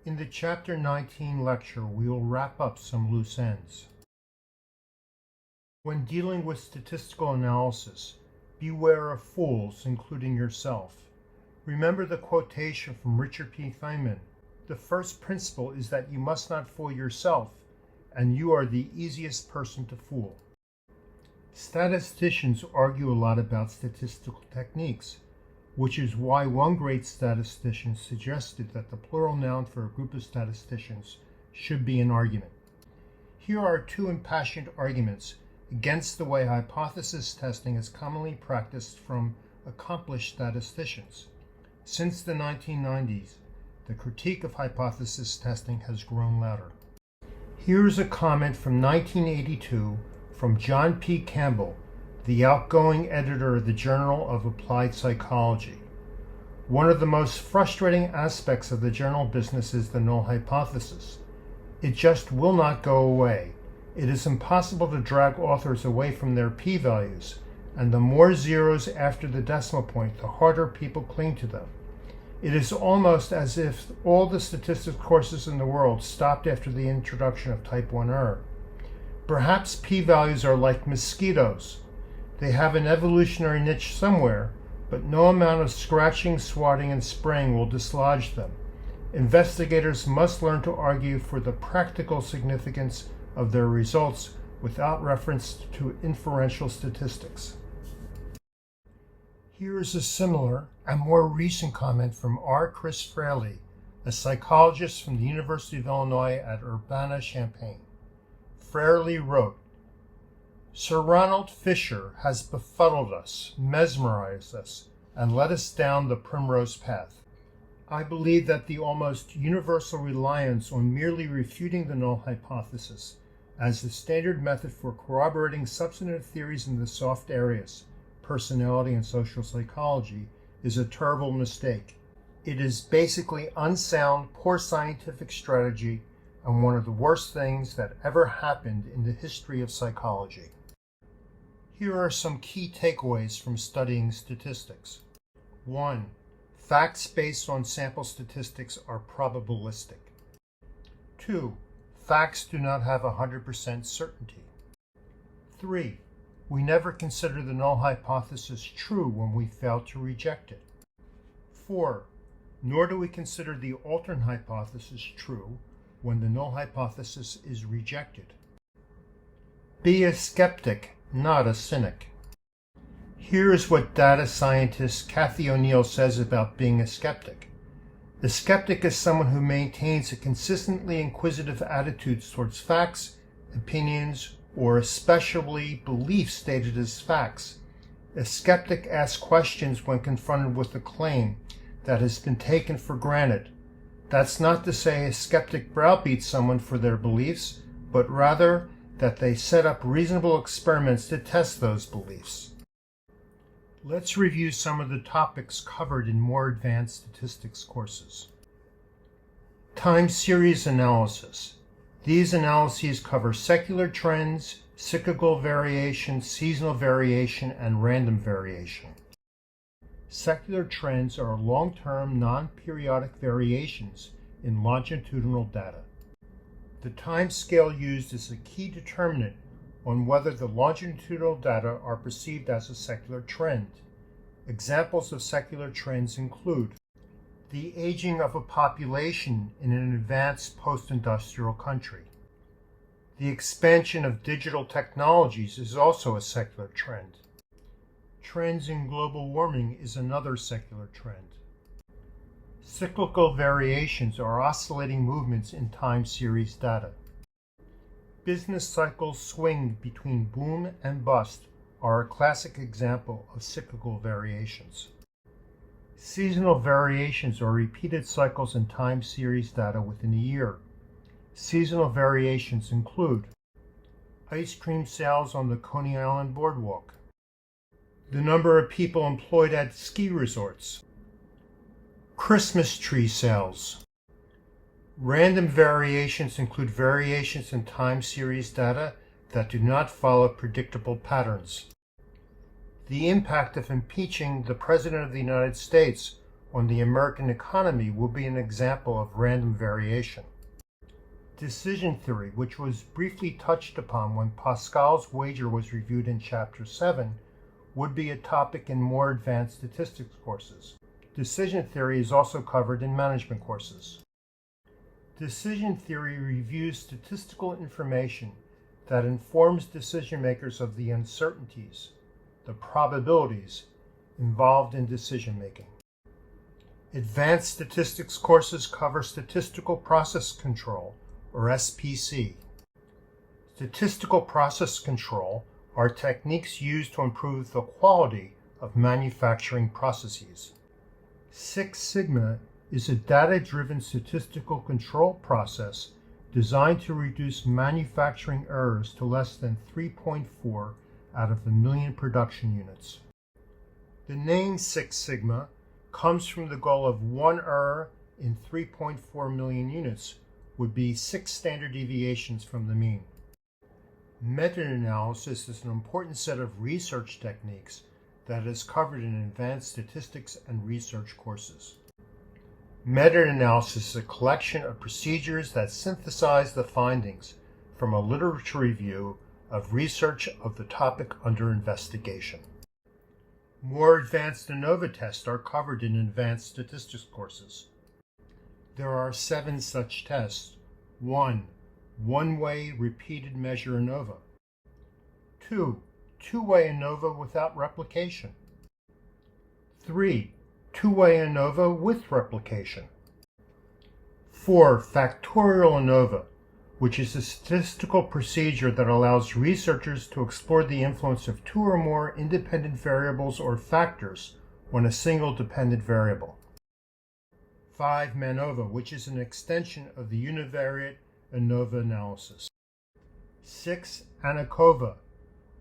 In the Chapter 19 lecture, we will wrap up some loose ends. When dealing with statistical analysis, beware of fools, including yourself. Remember the quotation from Richard P. Feynman. The first principle is that you must not fool yourself, and you are the easiest person to fool. Statisticians argue a lot about statistical techniques, which is why one great statistician suggested that the plural noun for a group of statisticians should be an argument. Here are two impassioned arguments against the way hypothesis testing is commonly practiced from accomplished statisticians. Since the 1990s, the critique of hypothesis testing has grown louder. Here is a comment from 1982 from John P. Campbell, the outgoing editor of the Journal of Applied Psychology. One of the most frustrating aspects of the journal business is the null hypothesis. It just will not go away. It is impossible to drag authors away from their p-values, and the more zeros after the decimal point, the harder people cling to them. It is almost as if all the statistics courses in the world stopped after the introduction of type 1 error. Perhaps p-values are like mosquitoes. They have an evolutionary niche somewhere, but no amount of scratching, swatting, and spraying will dislodge them. Investigators must learn to argue for the practical significance of their results without reference to inferential statistics. Here is a similar and more recent comment from R. Chris Fraley, a psychologist from the University of Illinois at Urbana-Champaign. Fraley wrote, "Sir Ronald Fisher has befuddled us, mesmerized us, and led us down the primrose path. I believe that the almost universal reliance on merely refuting the null hypothesis as the standard method for corroborating substantive theories in the soft areas, personality and social psychology, is a terrible mistake. It is basically unsound, poor scientific strategy and one of the worst things that ever happened in the history of psychology." Here are some key takeaways from studying statistics. 1. Facts based on sample statistics are probabilistic. 2. Facts do not have 100% certainty. 3. We never consider the null hypothesis true when we fail to reject it. 4. Nor do we consider the alternate hypothesis true when the null hypothesis is rejected. Be a skeptic, not a cynic. Here is what data scientist Cathy O'Neil says about being a skeptic. The skeptic is someone who maintains a consistently inquisitive attitude towards facts, opinions, or especially beliefs stated as facts. A skeptic asks questions when confronted with a claim that has been taken for granted. That's not to say a skeptic browbeats someone for their beliefs, but rather that they set up reasonable experiments to test those beliefs. Let's review some of the topics covered in more advanced statistics courses. Time series analysis. These analyses cover secular trends, cyclical variation, seasonal variation, and random variation. Secular trends are long-term, non-periodic variations in longitudinal data. The time scale used is a key determinant on whether the longitudinal data are perceived as a secular trend. Examples of secular trends include the aging of a population in an advanced post-industrial country. The expansion of digital technologies is also a secular trend. Trends in global warming is another secular trend. Cyclical variations are oscillating movements in time series data. Business cycles swing between boom and bust are a classic example of cyclical variations. Seasonal variations are repeated cycles in time series data within a year. Seasonal variations include ice cream sales on the Coney Island Boardwalk, the number of people employed at ski resorts, Christmas tree sales. Random variations include variations in time series data that do not follow predictable patterns. The impact of impeaching the President of the United States on the American economy will be an example of random variation. Decision theory, which was briefly touched upon when Pascal's wager was reviewed in Chapter 7, would be a topic in more advanced statistics courses. Decision theory is also covered in management courses. Decision theory reviews statistical information that informs decision makers of the uncertainties, the probabilities involved in decision making. Advanced statistics courses cover statistical process control, or SPC. Statistical process control are techniques used to improve the quality of manufacturing processes. Six Sigma is a data-driven statistical control process designed to reduce manufacturing errors to less than 3.4 out of a million production units. The name Six Sigma comes from the goal of 1 error in 3.4 million units would be 6 standard deviations from the mean. Meta-analysis is an important set of research techniques that is covered in advanced statistics and research courses. Meta-analysis is a collection of procedures that synthesize the findings from a literature review of research of the topic under investigation. More advanced ANOVA tests are covered in advanced statistics courses. There are 7 such tests. 1. One-way repeated measure ANOVA. 2. Two-way ANOVA without replication. 3. Two-way ANOVA with replication. 4. Factorial ANOVA, which is a statistical procedure that allows researchers to explore the influence of 2 or more independent variables or factors on a single dependent variable. 5. MANOVA, which is an extension of the univariate ANOVA analysis. 6. ANCOVA,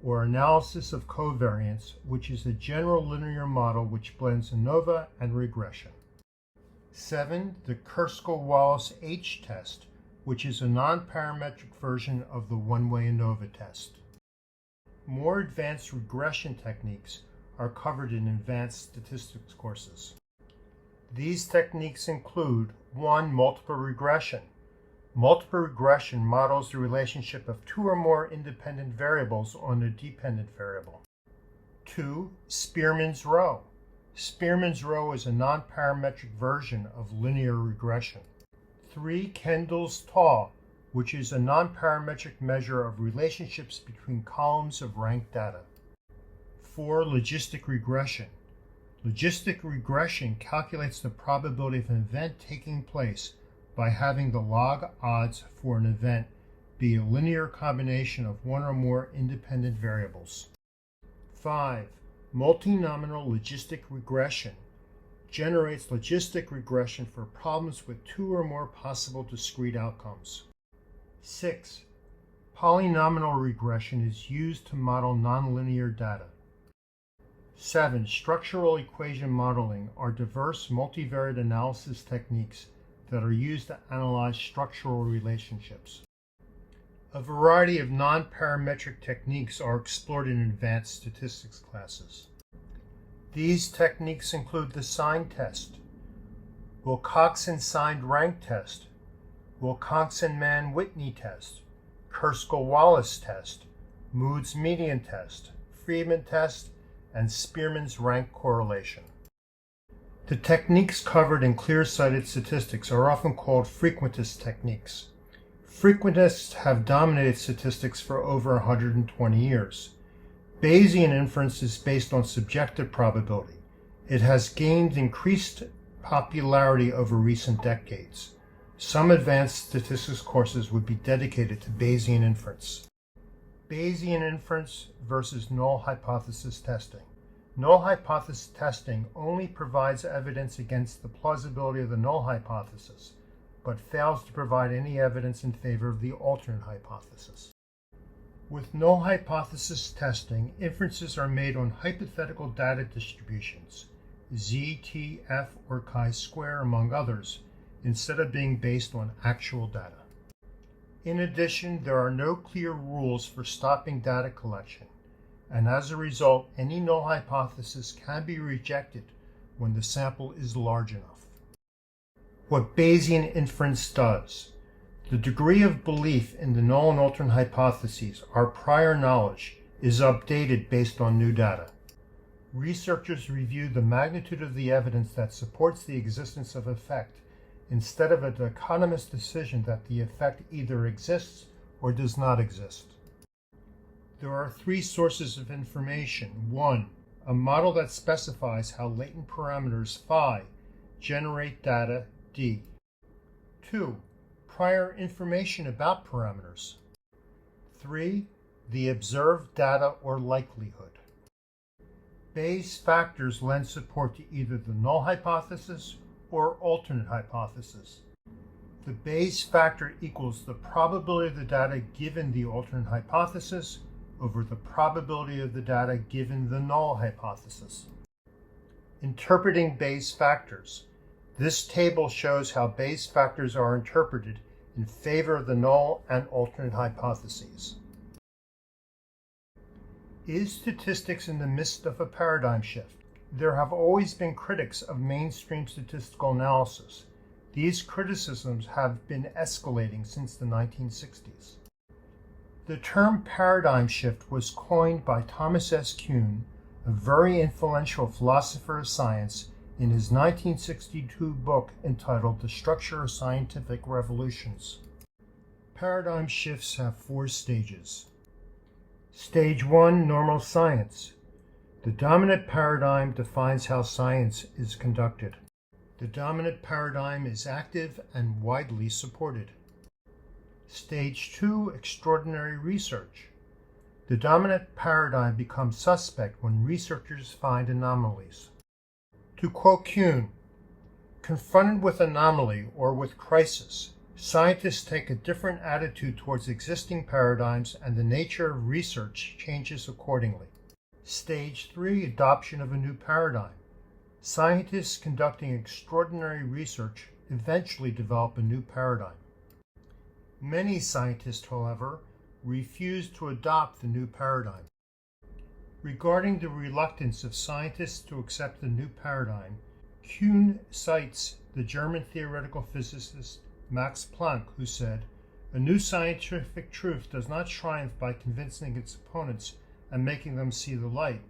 or analysis of covariance, which is a general linear model which blends ANOVA and regression. 7. The Kerskel-Wallace H test, which is a non-parametric version of the one-way ANOVA test. More advanced regression techniques are covered in advanced statistics courses. These techniques include 1. Multiple regression. Multiple regression models the relationship of 2 or more independent variables on a dependent variable. 2. Spearman's row. Spearman's row is a non-parametric version of linear regression. 3. Kendall's taw, which is a non-parametric measure of relationships between columns of ranked data. 4. Logistic regression. Logistic regression calculates the probability of an event taking place by having the log odds for an event be a linear combination of 1 or more independent variables. 5. Multinomial logistic regression generates logistic regression for problems with 2 or more possible discrete outcomes. 6. Polynomial regression is used to model nonlinear data. 7. Structural equation modeling are diverse multivariate analysis techniques that are used to analyze structural relationships. A variety of non-parametric techniques are explored in advanced statistics classes. These techniques include the sign test, Wilcoxon signed rank test, Wilcoxon-Mann-Whitney test, Kerskel-Wallace test, Moore's median test, Friedman test, and Spearman's rank correlation. The techniques covered in clear-sighted statistics are often called frequentist techniques. Frequentists have dominated statistics for over 120 years. Bayesian inference is based on subjective probability. It has gained increased popularity over recent decades. Some advanced statistics courses would be dedicated to Bayesian inference. Bayesian inference versus null hypothesis testing. Null hypothesis testing only provides evidence against the plausibility of the null hypothesis, but fails to provide any evidence in favor of the alternate hypothesis. With null hypothesis testing, inferences are made on hypothetical data distributions, Z, T, F, or chi-square, among others, instead of being based on actual data. In addition, there are no clear rules for stopping data collection, and as a result, any null hypothesis can be rejected when the sample is large enough. What Bayesian inference does. The degree of belief in the null and alternate hypotheses, our prior knowledge, is updated based on new data. Researchers review the magnitude of the evidence that supports the existence of effect instead of a dichotomous decision that the effect either exists or does not exist. There are three sources of information. 1. A model that specifies how latent parameters phi generate data d. 2. Prior information about parameters. 3. The observed data or likelihood. Bayes factors lend support to either the null hypothesis or alternate hypothesis. The Bayes factor equals the probability of the data given the alternate hypothesis over the probability of the data given the null hypothesis. Interpreting Bayes factors. This table shows how Bayes factors are interpreted in favor of the null and alternate hypotheses. Is statistics in the midst of a paradigm shift? There have always been critics of mainstream statistical analysis. These criticisms have been escalating since the 1960s. The term paradigm shift was coined by Thomas S. Kuhn, a very influential philosopher of science, in his 1962 book entitled The Structure of Scientific Revolutions. Paradigm shifts have 4 stages. Stage 1, normal science. The dominant paradigm defines how science is conducted. The dominant paradigm is active and widely supported. Stage 2, extraordinary research. The dominant paradigm becomes suspect when researchers find anomalies. To quote Kuhn, confronted with anomaly or with crisis, scientists take a different attitude towards existing paradigms and the nature of research changes accordingly. Stage 3, adoption of a new paradigm. Scientists conducting extraordinary research eventually develop a new paradigm. Many scientists, however, refuse to adopt the new paradigm. Regarding the reluctance of scientists to accept the new paradigm, Kuhn cites the German theoretical physicist Max Planck, who said, "A new scientific truth does not triumph by convincing its opponents and making them see the light,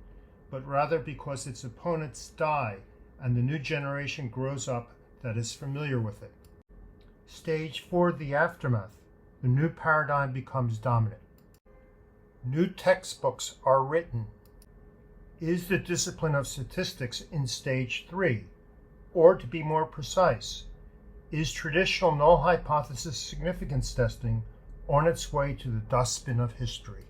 but rather because its opponents die and the new generation grows up that is familiar with it." Stage 4, the aftermath. The new paradigm becomes dominant. New textbooks are written. Is the discipline of statistics in stage 3? Or to be more precise, is traditional null hypothesis significance testing on its way to the dustbin of history?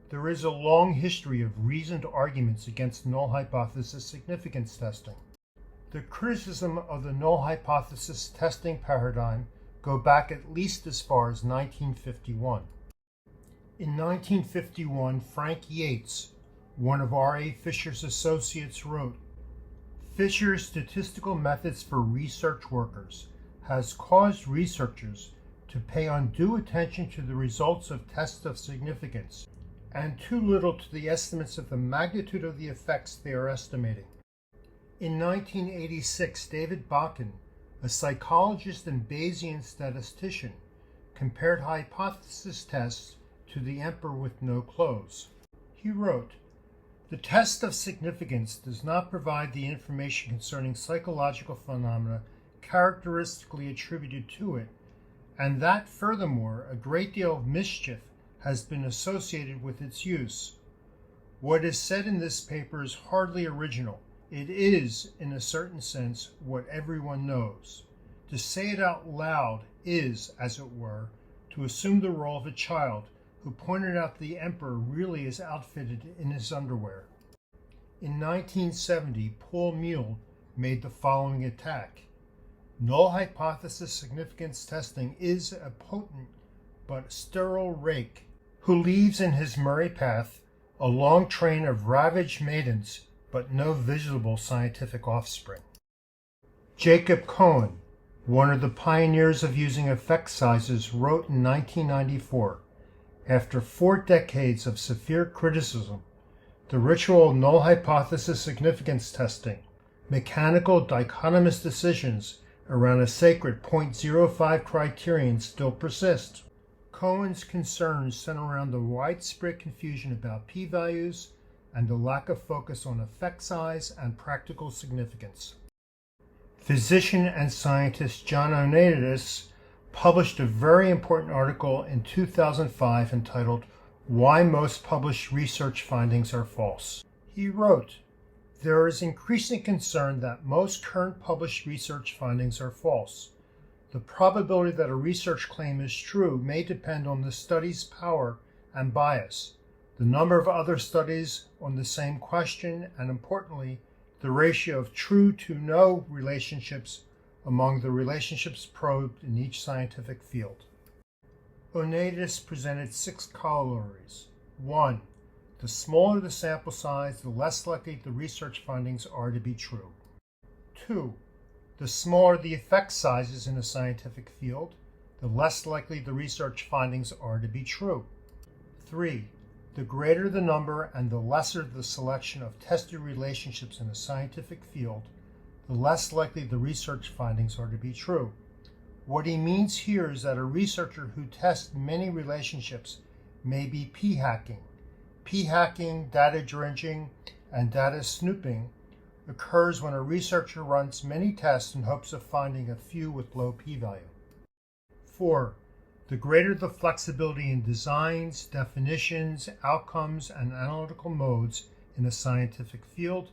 There is a long history of reasoned arguments against null hypothesis significance testing. The criticism of the null hypothesis testing paradigm go back at least as far as 1951. In 1951, Frank Yates, one of R.A. Fisher's associates, wrote, "Fisher's statistical methods for research workers has caused researchers to pay undue attention to the results of tests of significance and too little to the estimates of the magnitude of the effects they are estimating." In 1986, David Bakken, a psychologist and Bayesian statistician, compared hypothesis tests to the emperor with no clothes. He wrote, "The test of significance does not provide the information concerning psychological phenomena characteristically attributed to it, and that, furthermore, a great deal of mischief has been associated with its use. What is said in this paper is hardly original. It is, in a certain sense, what everyone knows. To say it out loud is, as it were, to assume the role of a child who pointed out the emperor really is outfitted in his underwear." In 1970, Paul Muehl made the following attack. Null hypothesis significance testing is a potent but sterile rake who leaves in his Murray path a long train of ravaged maidens but no visible scientific offspring. Jacob Cohen, one of the pioneers of using effect sizes, wrote in 1994, "After 4 decades of severe criticism, the ritual of null hypothesis significance testing, Mechanical dichotomous decisions around a sacred 0.05 criterion still persist. Cohen's concerns center around the widespread confusion about p-values and the lack of focus on effect size and practical significance. Physician and scientist John Ioannidis published a very important article in 2005 entitled "Why Most Published Research Findings Are False." He wrote, "There is increasing concern that most current published research findings are false. The probability that a research claim is true may depend on the study's power and bias, the number of other studies on the same question, and importantly, the ratio of true to no relationships among the relationships probed in each scientific field." Ioannidis presented 6 corollaries. 1. The smaller the sample size, the less likely the research findings are to be true. 2. The smaller the effect sizes in a scientific field, the less likely the research findings are to be true. 3. The greater the number and the lesser the selection of tested relationships in a scientific field, the less likely the research findings are to be true. What he means here is that a researcher who tests many relationships may be p-hacking. P-hacking, data dredging, and data snooping occurs when a researcher runs many tests in hopes of finding a few with low p-value. 4. The greater the flexibility in designs, definitions, outcomes, and analytical modes in a scientific field,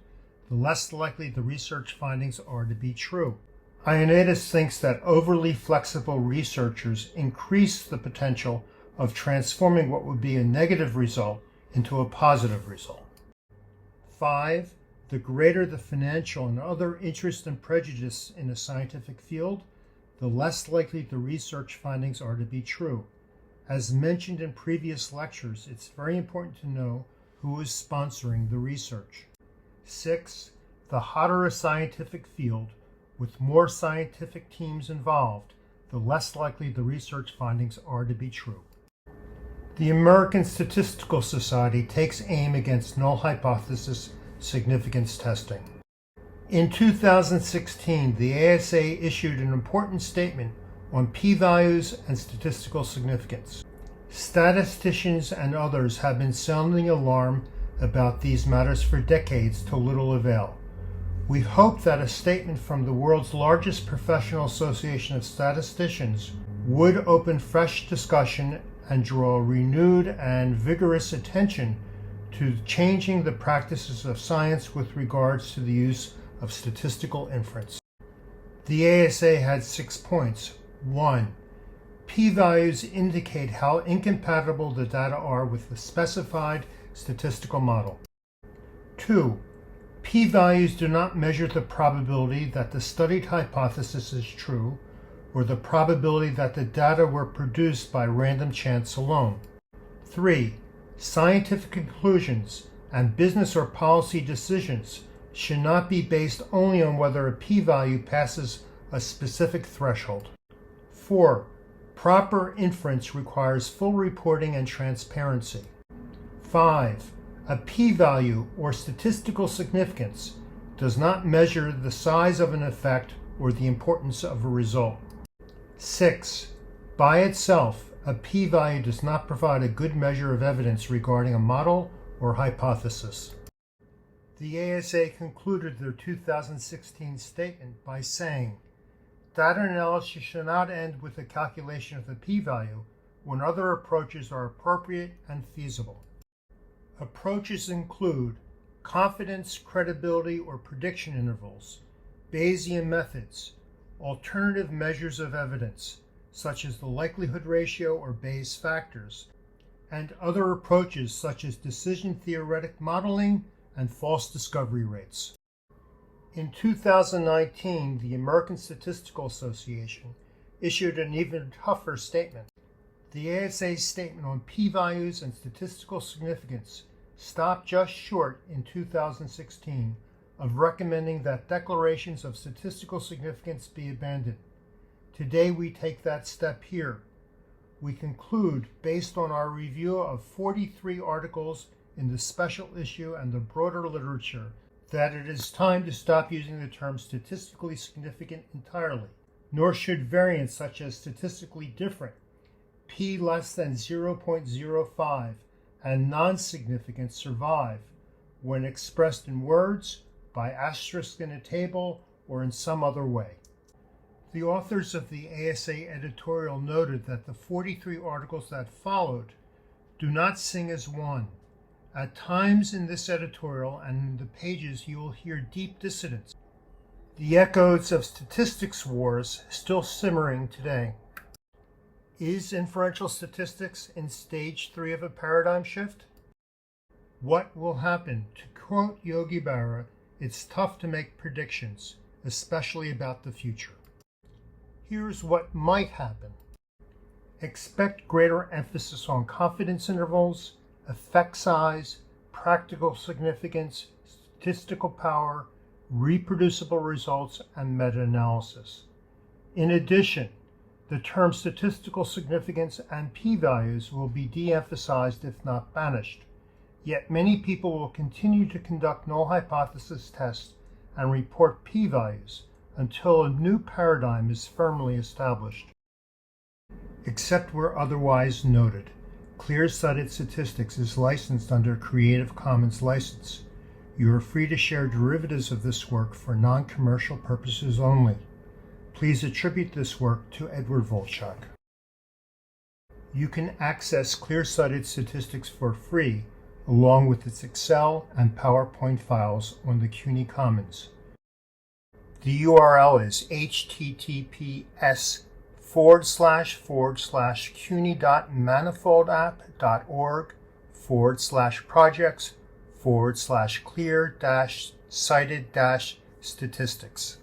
the less likely the research findings are to be true. Ioannidis thinks that overly flexible researchers increase the potential of transforming what would be a negative result into a positive result. 5. The greater the financial and other interest and prejudice in a scientific field, the less likely the research findings are to be true. As mentioned in previous lectures, it's very important to know who is sponsoring the research. 6. The hotter a scientific field, with more scientific teams involved, the less likely the research findings are to be true. The American Statistical Society takes aim against null hypothesis significance testing. In 2016, the ASA issued an important statement on p-values and statistical significance. Statisticians and others have been sounding alarm about these matters for decades to little avail. We hope that a statement from the world's largest professional association of statisticians would open fresh discussion and draw renewed and vigorous attention to changing the practices of science with regards to the use of statistical inference. The ASA had 6 points. 1. P-values indicate how incompatible the data are with the specified statistical model. 2. P-values do not measure the probability that the studied hypothesis is true or the probability that the data were produced by random chance alone. 3. Scientific conclusions and business or policy decisions should not be based only on whether a p-value passes a specific threshold. 4. Proper inference requires full reporting and transparency. 5. A p-value or statistical significance does not measure the size of an effect or the importance of a result. 6. By itself, a p-value does not provide a good measure of evidence regarding a model or hypothesis. The ASA concluded their 2016 statement by saying, "Data analysis should not end with the calculation of the p-value when other approaches are appropriate and feasible." Approaches include confidence, credibility, or prediction intervals, Bayesian methods, alternative measures of evidence, such as the likelihood ratio or Bayes factors, and other approaches such as decision theoretic modeling and false discovery rates. In 2019, the American Statistical Association issued an even tougher statement. The ASA's statement on p-values and statistical significance stopped just short in 2016 of recommending that declarations of statistical significance be abandoned. Today we take that step here. We conclude, based on our review of 43 articles in the special issue and the broader literature, that it is time to stop using the term statistically significant entirely, nor should variants such as statistically different, p less than 0.05, and non-significant survive when expressed in words, by asterisk in a table, or in some other way. The authors of the ASA editorial noted that the 43 articles that followed do not sing as one. At times in this editorial and in the pages you will hear deep dissonance, the echoes of statistics wars still simmering today. Is inferential statistics in stage 3 of a paradigm shift? What will happen? To quote Yogi Berra, it's tough to make predictions, especially about the future. Here's what might happen. Expect greater emphasis on confidence intervals, effect size, practical significance, statistical power, reproducible results, and meta-analysis. In addition, the term statistical significance and p-values will be de-emphasized if not banished. Yet many people will continue to conduct null hypothesis tests and report p-values until a new paradigm is firmly established. Except where otherwise noted, Clear-Sighted Statistics is licensed under Creative Commons license. You are free to share derivatives of this work for non-commercial purposes only. Please attribute this work to Edward Volchak. You can access Clear-Sighted Statistics for free, along with its Excel and PowerPoint files on the CUNY Commons. The URL is https://cuny.manifoldapp.org/projects/clear-sighted-statistics.